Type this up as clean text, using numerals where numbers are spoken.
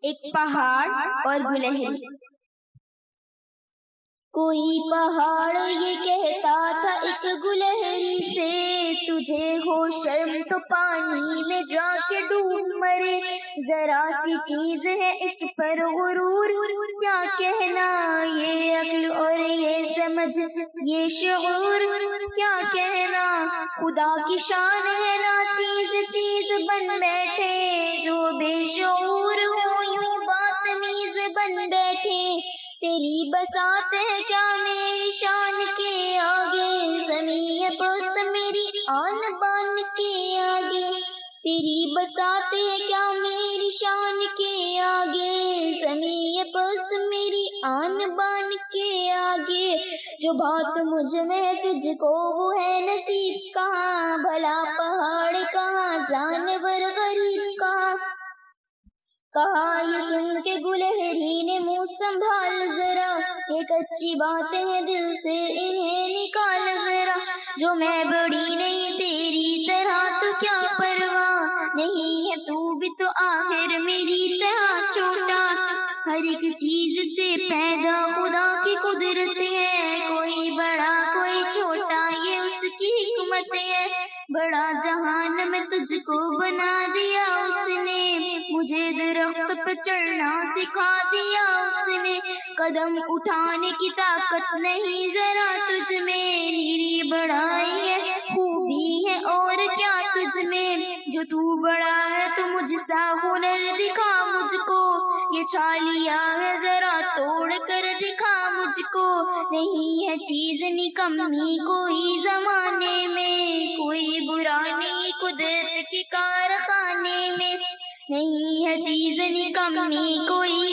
ایک پہاڑ اور گلہری۔ کوئی پہاڑ یہ کہتا تھا ایک گلہری سے، تجھے ہو شرم تو پانی میں جا کے ڈوب مرے، ذرا سی چیز ہے اس پر غرور، کیا کہنا یہ عقل اور یہ سمجھ یہ شعور، کیا کہنا خدا کی شان ہے نا چیز چیز بن بیٹھے، جو بے شعور ہو یوں بدتمیز بن بیٹھے، تیری بساط ہے کیا میری شان کے آگے، زمین ہے پست میری آن بان کے آگے، تیری بساط ہے کیا میری شان کے آگے، زمین ہے پست میری آن بان کے آگے، جو بات مجھ میں تجھ کو وہ ہے نصیب کہاں، بھلا پہاڑ کہاں جانور غریب کہاں، کہا یہ سن کے گلہری نے منہ سنبھال ذرا، یہ کچی باتیں ہیں دل سے انہیں نکال ذرا، جو میں بڑی نہیں تیری طرح تو کیا پرواہ، نہیں ہے تو بھی تو آخر میری طرح چھوٹا، ہر ایک چیز سے پیدا خدا کی قدرت ہے، کوئی بڑا کوئی چھوٹا یہ اس کی حکمت ہے، بڑا جہان میں تجھ کو بنا دیا اس نے، مجھے درخت پہ چڑھنا سکھا دیا اس نے، قدم اٹھانے کی طاقت نہیں ذرا تجھ میں، میری بڑائی ہے خوبی ہے اور کیا تجھ میں، جو تو بڑا ہے تو مجھ سا ہنر دکھا مجھ کو، یہ چھالیا ہے ذرا توڑ کر دکھا مجھ کو، نہیں ہے چیز نکمی کوئی زمانے میں، کوئی برا نہیں قدرت کے کارخانے میں، نہیں ہے چیز نکمی کوئی